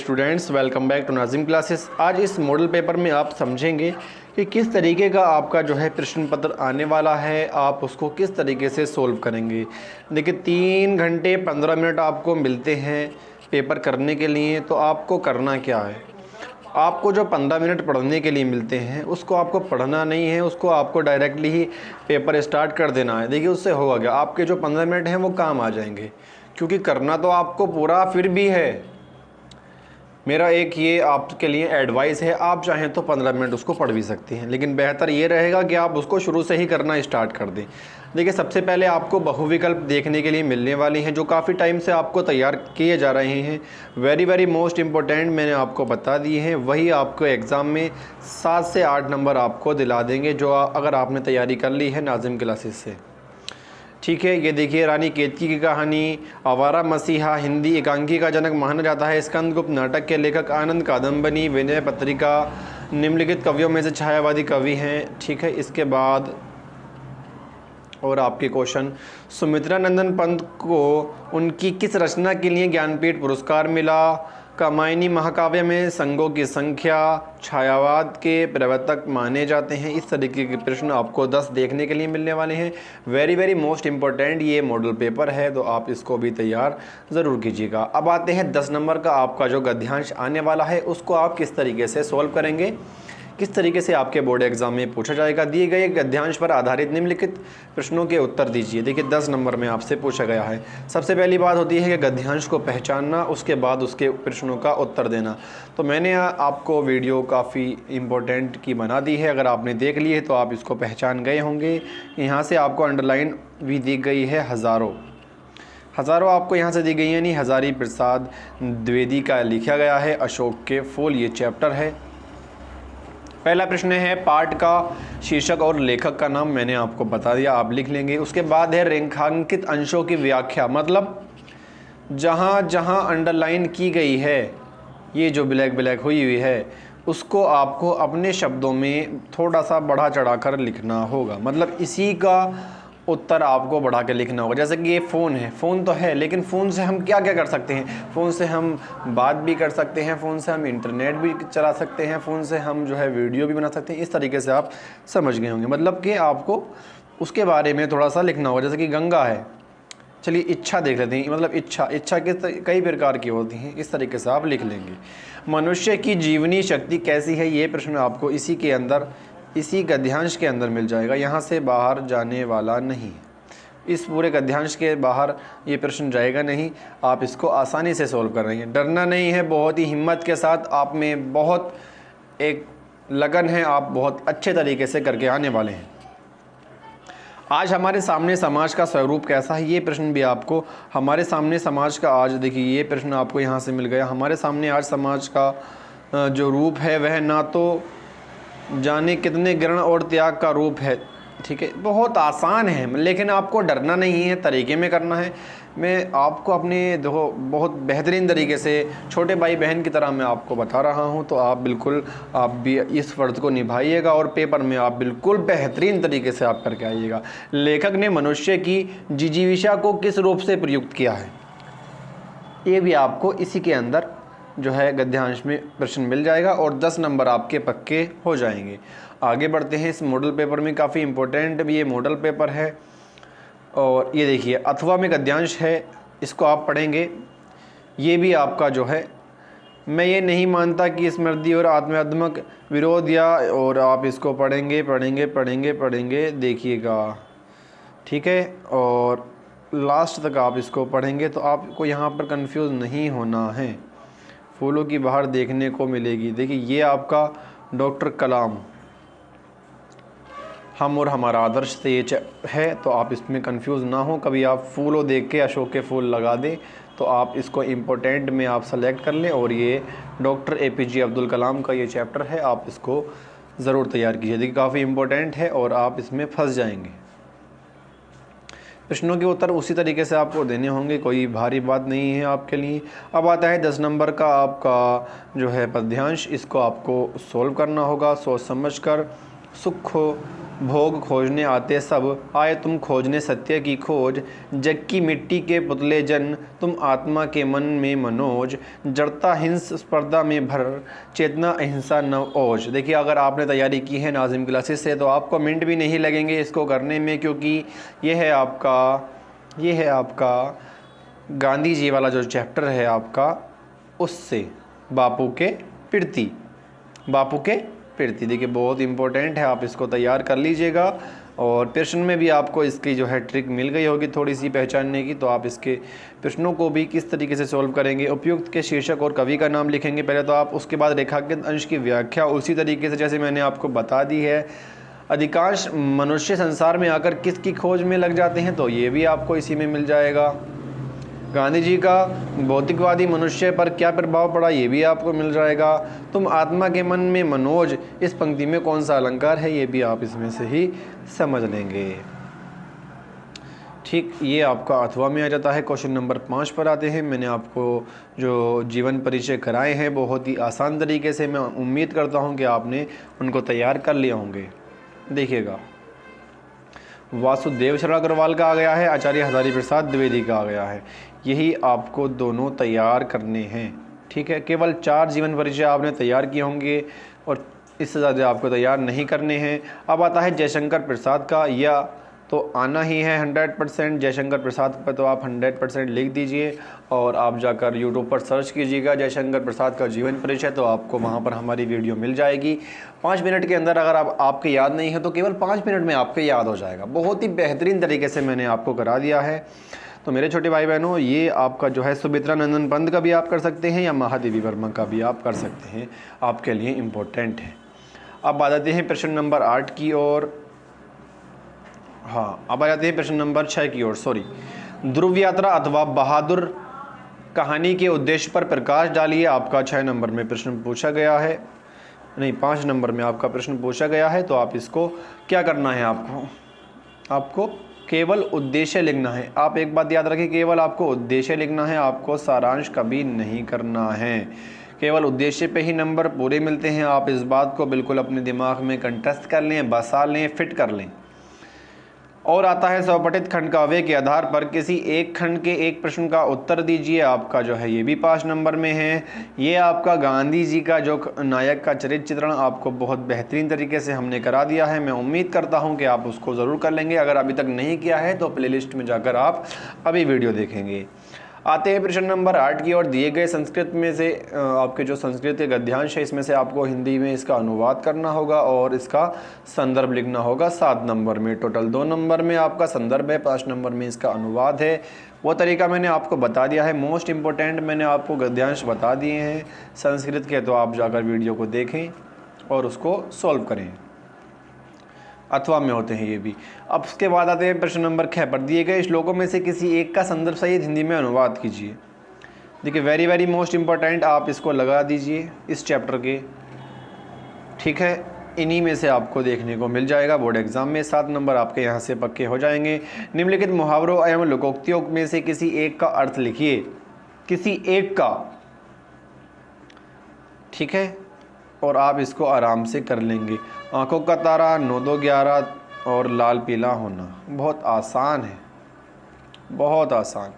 Students, welcome back to Nazim classes. आज इस model paper में आप समझेंगे कि किस तरीके का आपका जो है प्रश्न पत्र आने वाला है, आप उसको किस तरीके से सोल्व करेंगे। देखिए 3 घंटे 15 मिनट आपको मिलते हैं पेपर करने के लिए। तो आपको करना क्या है, आपको जो 15 मिनट पढ़ने के लिए मिलते हैं उसको आपको पढ़ना नहीं है, उसको आपको डायरेक्टली ही पेपर स्टार्ट कर देना है। देखिए उससे होगा क्या, आपके जो 15 मिनट हैं वो काम आ जाएंगे, क्योंकि करना तो आपको पूरा फिर भी है। मेरा एक ये आपके लिए एडवाइस है, आप चाहें तो 15 मिनट उसको पढ़ भी सकते हैं, लेकिन बेहतर ये रहेगा कि आप उसको शुरू से ही करना स्टार्ट कर दें। देखिए सबसे पहले आपको बहुविकल्प देखने के लिए मिलने वाली हैं, जो काफ़ी टाइम से आपको तैयार किए जा रहे हैं। वेरी मोस्ट इम्पोर्टेंट मैंने आपको बता दिए हैं, वही आपको एग्ज़ाम में 7 से 8 नंबर आपको दिला देंगे, जो अगर आपने तैयारी कर ली है नाज़िम क्लासेस से। ठीक है, ये देखिए रानी केतकी की कहानी, आवारा मसीहा हिंदी एकांकी का जनक माना जाता है। स्कंदगुप्त नाटक के लेखक आनंद कादम्बनी विनय पत्रिका निम्नलिखित कवियों में से छायावादी कवि हैं। ठीक है, इसके बाद और आपके क्वेश्चन, सुमित्रा नंदन पंत को उनकी किस रचना के लिए ज्ञानपीठ पुरस्कार मिला। कामायनी महाकाव्य में संगों की संख्या छायावाद के प्रवर्तक माने जाते हैं। इस तरीके के प्रश्न आपको 10 देखने के लिए मिलने वाले हैं। वेरी मोस्ट इम्पोर्टेंट ये मॉडल पेपर है, तो आप इसको भी तैयार ज़रूर कीजिएगा। अब आते हैं 10 नंबर का आपका जो गद्यांश आने वाला है, उसको आप किस तरीके से सॉल्व करेंगे, किस तरीके से आपके बोर्ड एग्जाम में पूछा जाएगा। दिए गए गद्यांश पर आधारित निम्नलिखित प्रश्नों के उत्तर दीजिए। देखिए 10 नंबर में आपसे पूछा गया है। सबसे पहली बात होती है कि गद्यांश को पहचानना, उसके बाद उसके प्रश्नों का उत्तर देना। तो मैंने आपको वीडियो काफ़ी इम्पोर्टेंट की बना दी है, अगर आपने देख ली है तो आप इसको पहचान गए होंगे। यहाँ से आपको अंडरलाइन भी दी गई है, हज़ारों आपको यहाँ से दी गई है, यानी हज़ारी प्रसाद द्विवेदी का लिखा गया है। अशोक के फूल ये चैप्टर है। पहला प्रश्न है, पाठ का शीर्षक और लेखक का नाम मैंने आपको बता दिया, आप लिख लेंगे। उसके बाद है रेखांकित अंशों की व्याख्या, मतलब जहाँ जहाँ अंडरलाइन की गई है, ये जो ब्लैक हुई है, उसको आपको अपने शब्दों में थोड़ा सा बढ़ा चढ़ा कर लिखना होगा। मतलब इसी का उत्तर आपको बढ़ा के लिखना होगा। जैसे कि ये फ़ोन है, फ़ोन तो है, लेकिन फ़ोन से हम क्या क्या कर सकते हैं। फ़ोन से हम बात भी कर सकते हैं, फ़ोन से हम इंटरनेट भी चला सकते हैं, फ़ोन से हम जो है वीडियो भी बना सकते हैं। इस तरीके से आप समझ गए होंगे, मतलब कि आपको उसके बारे में थोड़ा सा लिखना होगा। जैसे कि गंगा है, चलिए इच्छा देख लेते हैं, मतलब इच्छा कई प्रकार की होती हैं, इस तरीके से आप लिख लेंगे। मनुष्य की जीवनी शक्ति कैसी है, ये प्रश्न आपको इसी गद्यांश के अंदर मिल जाएगा, यहाँ से बाहर जाने वाला नहीं। इस पूरे गद्यांश के बाहर ये प्रश्न जाएगा नहीं, आप इसको आसानी से सोल्व कर रहे हैं। डरना नहीं है, बहुत ही हिम्मत के साथ, आप में बहुत एक लगन है, आप बहुत अच्छे तरीके से करके आने वाले हैं। आज हमारे सामने समाज का स्वरूप कैसा है, ये प्रश्न भी आपको हमारे सामने समाज का, आज देखिए ये प्रश्न आपको यहाँ से मिल गया। हमारे सामने आज समाज का जो रूप है वह ना तो जाने कितने ग्रहण और त्याग का रूप है। ठीक है, बहुत आसान है, लेकिन आपको डरना नहीं है, तरीके में करना है। मैं आपको अपने देखो बहुत बेहतरीन तरीके से छोटे भाई बहन की तरह मैं आपको बता रहा हूं, तो आप बिल्कुल आप भी इस फ़र्ज़ को निभाइएगा और पेपर में आप बिल्कुल बेहतरीन तरीके से आप करके आइएगा। लेखक ने मनुष्य की जिजीविषा को किस रूप से प्रयुक्त किया है, ये भी आपको इसी के अंदर जो है गद्यांश में प्रश्न मिल जाएगा और 10 नंबर आपके पक्के हो जाएंगे। आगे बढ़ते हैं। इस मॉडल पेपर में काफ़ी इम्पोर्टेंट भी ये मॉडल पेपर है, और ये देखिए अथवा में गद्यांश है, इसको आप पढ़ेंगे। ये भी आपका जो है, मैं ये नहीं मानता कि स्मृति और आत्मात्मक विरोध या, और आप इसको पढ़ेंगे देखिएगा। ठीक है, और लास्ट तक आप इसको पढ़ेंगे तो आपको यहाँ पर कंफ्यूज नहीं होना है। फूलों की बहार देखने को मिलेगी, देखिए ये आपका डॉक्टर कलाम हम और हमारा आदर्श से ये है, तो आप इसमें कंफ्यूज ना हो। कभी आप फूलों देख के अशोक के फूल लगा दें, तो आप इसको इम्पोर्टेंट में आप सेलेक्ट कर लें, और ये डॉक्टर APJ अब्दुल कलाम का ये चैप्टर है, आप इसको ज़रूर तैयार कीजिए। देखिए काफ़ी इम्पोर्टेंट है और आप इसमें फंस जाएंगे। प्रश्नों के उत्तर उसी तरीके से आपको देने होंगे, कोई भारी बात नहीं है आपके लिए। अब आता है 10 नंबर का आपका जो है पद्यांश, इसको आपको सोल्व करना होगा सोच समझ कर। सुख हो भोग खोजने आते सब, आए तुम खोजने सत्य की खोज। जग की मिट्टी के पुतले जन, तुम आत्मा के मन में मनोज। जड़ता हिंस स्पर्धा में भर, चेतना अहिंसा नव ओज। देखिए, अगर आपने तैयारी की है नाज़िम क्लासेस से तो आपको मिनट भी नहीं लगेंगे इसको करने में, क्योंकि ये है आपका गांधी जी वाला जो चैप्टर है आपका, उससे बापू के प्रीति। देखिए, बहुत इंपॉर्टेंट है, आप इसको तैयार कर लीजिएगा। और प्रश्न में भी आपको इसकी जो है ट्रिक मिल गई होगी थोड़ी सी पहचानने की, तो आप इसके प्रश्नों को भी किस तरीके से सॉल्व करेंगे। उपयुक्त के शीर्षक और कवि का नाम लिखेंगे पहले तो आप, उसके बाद रेखांकित अंश की व्याख्या उसी तरीके से जैसे मैंने आपको बता दी है। अधिकांश मनुष्य संसार में आकर किसकी खोज में लग जाते हैं, तो ये भी आपको इसी में मिल जाएगा। गांधी जी का भौतिकवादी मनुष्य पर क्या प्रभाव पड़ा, ये भी आपको मिल जाएगा। तुम आत्मा के मन में मनोज, इस पंक्ति में कौन सा अलंकार है, ये भी आप इसमें से ही समझ लेंगे। ठीक, ये आपका अथवा में आ जाता है। क्वेश्चन नंबर 5 पर आते हैं। मैंने आपको जो जीवन परिचय कराए हैं बहुत ही आसान तरीके से, मैं उम्मीद करता हूँ कि आपने उनको तैयार कर लिए होंगे। देखिएगा, वासुदेव शरण अग्रवाल का आ गया है, आचार्य हजारी प्रसाद द्विवेदी का आ गया है। यही आपको दोनों तैयार करने हैं। ठीक है, केवल 4 जीवन परिचय आपने तैयार किए होंगे और इससे ज़्यादा आपको तैयार नहीं करने हैं। अब आता है जयशंकर प्रसाद का, या तो आना ही है 100%। जयशंकर प्रसाद पर तो आप 100% लिख दीजिए और आप जाकर यूट्यूब पर सर्च कीजिएगा जयशंकर प्रसाद का जीवन परिचय, तो आपको वहाँ पर हमारी वीडियो मिल जाएगी। 5 मिनट के अंदर अगर आपके याद नहीं है तो केवल 5 मिनट में आपके याद हो जाएगा। बहुत ही बेहतरीन तरीके से मैंने आपको करा दिया है। तो मेरे छोटे भाई बहनों, ये आपका जो है सुमित्रा नंदन पंत का भी आप कर सकते हैं या महादेवी वर्मा का भी आप कर सकते हैं, आपके लिए इम्पोर्टेंट है। अब आ जाते हैं प्रश्न नंबर 8 की ओर। हाँ, अब आ जाते हैं प्रश्न नंबर 6 की ओर। ध्रुव यात्रा अथवा बहादुर कहानी के उद्देश्य पर प्रकाश डालिए। आपका 6 नंबर में प्रश्न पूछा गया है, नहीं 5 नंबर में आपका प्रश्न पूछा गया है। तो आप इसको क्या करना है, आपको केवल उद्देश्य लिखना है। आप एक बात याद रखें, केवल आपको उद्देश्य लिखना है, आपको सारांश कभी नहीं करना है। केवल उद्देश्य पे ही नंबर पूरे मिलते हैं। आप इस बात को बिल्कुल अपने दिमाग में कंठस्थ कर लें, बसा लें, फिट कर लें। और आता है स्वपठित खंड काव्य के आधार पर किसी एक खंड के एक प्रश्न का उत्तर दीजिए। आपका जो है ये भी 5 नंबर में है। ये आपका गांधी जी का जो नायक का चरित्र चित्रण आपको बहुत बेहतरीन तरीके से हमने करा दिया है। मैं उम्मीद करता हूं कि आप उसको ज़रूर कर लेंगे। अगर अभी तक नहीं किया है तो प्लेलिस्ट में जाकर आप अभी वीडियो देखेंगे। आते हैं प्रश्न नंबर 8 की ओर। दिए गए संस्कृत में से आपके जो संस्कृत के गद्यांश है इसमें से आपको हिंदी में इसका अनुवाद करना होगा और इसका संदर्भ लिखना होगा। 7 नंबर में, टोटल 2 नंबर में आपका संदर्भ है, 5 नंबर में इसका अनुवाद है। वो तरीका मैंने आपको बता दिया है। मोस्ट इम्पोर्टेंट मैंने आपको गद्यांश बता दिए हैं संस्कृत के, तो आप जाकर वीडियो को देखें और उसको सॉल्व करें। अथवा में होते हैं ये भी। अब उसके बाद आते हैं प्रश्न नंबर 6 पर। दिए गए श्लोकों में से किसी एक का संदर्भ सहित हिंदी में अनुवाद कीजिए। देखिए, वेरी मोस्ट इम्पोर्टेंट, आप इसको लगा दीजिए इस चैप्टर के। ठीक है, इन्हीं में से आपको देखने को मिल जाएगा बोर्ड एग्जाम में। 7 नंबर आपके यहाँ से पक्के हो जाएंगे। निम्नलिखित मुहावरों एवं लोकोक्तियों में से किसी एक का अर्थ लिखिए। किसी एक का, ठीक है, और आप इसको आराम से कर लेंगे। आंखों का तारा, 9 2 11 और लाल पीला होना, बहुत आसान है, बहुत आसान।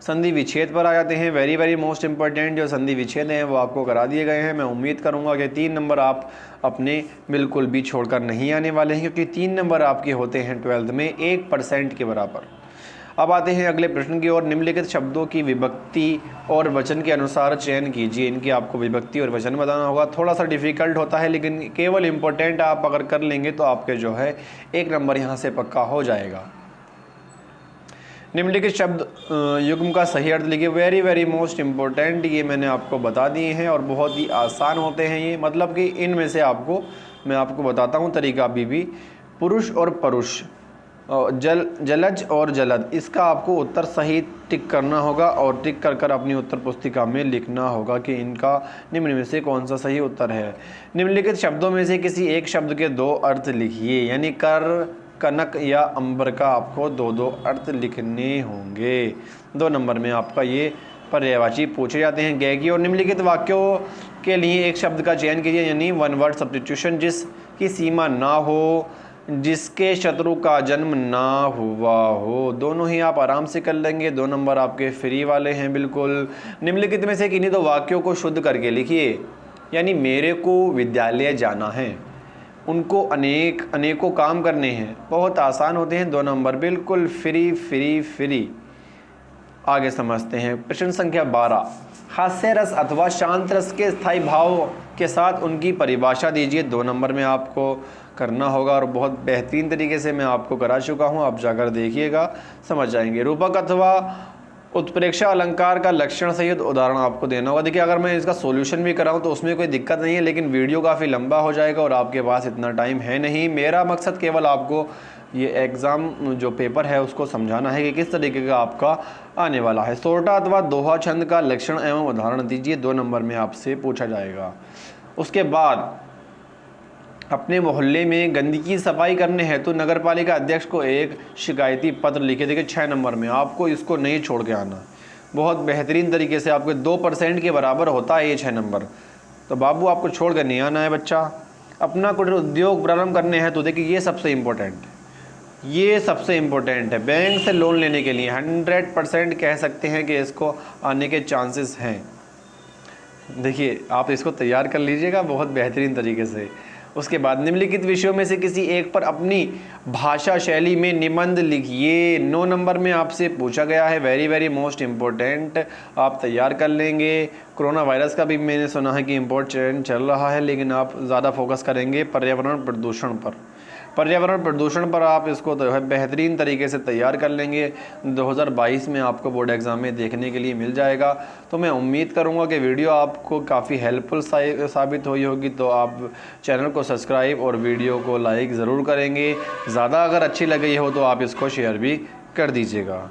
संधि विच्छेद पर आ जाते हैं। वेरी मोस्ट इम्पोर्टेंट जो संधि विच्छेद हैं वो आपको करा दिए गए हैं। मैं उम्मीद करूंगा कि 3 नंबर आप अपने बिल्कुल भी छोड़कर नहीं आने वाले हैं, क्योंकि 3 नंबर आपके होते हैं 12th में 1% के बराबर। अब आते हैं अगले प्रश्न की ओर। निम्नलिखित शब्दों की विभक्ति और वचन के अनुसार चयन कीजिए। इनकी आपको विभक्ति और वचन बताना होगा। थोड़ा सा डिफिकल्ट होता है, लेकिन केवल इम्पोर्टेंट आप अगर कर लेंगे तो आपके जो है 1 नंबर यहाँ से पक्का हो जाएगा। निम्नलिखित शब्द युग्म का सही अर्थ लिखिए। वेरी मोस्ट इम्पोर्टेंट, ये मैंने आपको बता दिए हैं और बहुत ही आसान होते हैं ये। मतलब कि इनमें से मैं आपको बताता हूँ तरीका अभी भी। पुरुष और परुष, जलज और जलद, इसका आपको उत्तर सही टिक करना होगा और टिक कर अपनी उत्तर पुस्तिका में लिखना होगा कि इनका निम्न में से कौन सा सही उत्तर है। निम्नलिखित शब्दों में से किसी एक शब्द के 2 अर्थ लिखिए। यानी कर, कनक या अंबर का आपको 2 अर्थ लिखने होंगे। 2 नंबर में आपका ये पर्यायवाची पूछे जाते हैं। गैगी और निम्नलिखित वाक्यों के लिए एक शब्द का चयन कीजिए, यानी 1 वर्ड सब्स्टिट्यूशन जिसकी सीमा ना हो, जिसके शत्रु का जन्म ना हुआ हो। दोनों ही आप आराम से कर लेंगे, 2 नंबर आपके फ्री वाले हैं बिल्कुल। निम्नलिखित में से किन्हीं दो वाक्यों को शुद्ध करके लिखिए। यानी मेरे को विद्यालय जाना है, उनको अनेकों काम करने हैं, बहुत आसान होते हैं, 2 नंबर बिल्कुल फ्री फ्री फ्री। आगे समझते हैं प्रश्न संख्या 12। हास्य रस अथवा शांत रस के स्थायी भाव के साथ उनकी परिभाषा दीजिए। 2 नंबर में आपको करना होगा और बहुत बेहतरीन तरीके से मैं आपको करा चुका हूं, आप जाकर देखिएगा, समझ जाएंगे। रूपक अथवा उत्प्रेक्षा अलंकार का लक्षण सहित उदाहरण आपको देना होगा। देखिए अगर मैं इसका सॉल्यूशन भी कराऊं तो उसमें कोई दिक्कत नहीं है, लेकिन वीडियो काफ़ी लंबा हो जाएगा और आपके पास इतना टाइम है नहीं। मेरा मकसद केवल आपको ये एग्ज़ाम जो पेपर है उसको समझाना है कि किस तरीके का आपका आने वाला है। सोरठा अथवा दोहा छंद का लक्षण एवं उदाहरण दीजिए। 2 नंबर में आपसे पूछा जाएगा। उसके बाद अपने मोहल्ले में गंदगी सफाई करने हेतु नगर पालिका अध्यक्ष को एक शिकायती पत्र लिखे। देखिए 6 नंबर में आपको इसको नहीं छोड़ के आना, बहुत बेहतरीन तरीके से आपके 2% के बराबर होता है ये 6 नंबर। तो बाबू आपको छोड़ कर नहीं आना है बच्चा। अपना कुटीर उद्योग प्रारंभ करने हैं तो देखिए ये सबसे इम्पोर्टेंट है, ये सबसे इम्पोर्टेंट है। बैंक से लोन लेने के लिए 100% कह सकते हैं कि इसको आने के चांसेस हैं। देखिए आप इसको तैयार कर लीजिएगा बहुत बेहतरीन तरीके से। उसके बाद निम्नलिखित विषयों में से किसी एक पर अपनी भाषा शैली में निबंध लिखिए। 9 नंबर में आपसे पूछा गया है, वेरी वेरी मोस्ट इम्पोर्टेंट, आप तैयार कर लेंगे। कोरोना वायरस का भी मैंने सुना है कि इम्पोर्टेंट चल रहा है, लेकिन आप ज़्यादा फोकस करेंगे पर्यावरण प्रदूषण पर। पर्यावरण प्रदूषण पर आप इसको तो है बेहतरीन तरीके से तैयार कर लेंगे। 2022 में आपको बोर्ड एग्ज़ाम में देखने के लिए मिल जाएगा। तो मैं उम्मीद करूंगा कि वीडियो आपको काफ़ी हेल्पफुल साबित हुई होगी। तो आप चैनल को सब्सक्राइब और वीडियो को लाइक ज़रूर करेंगे। ज़्यादा अगर अच्छी लगी हो तो आप इसको शेयर भी कर दीजिएगा।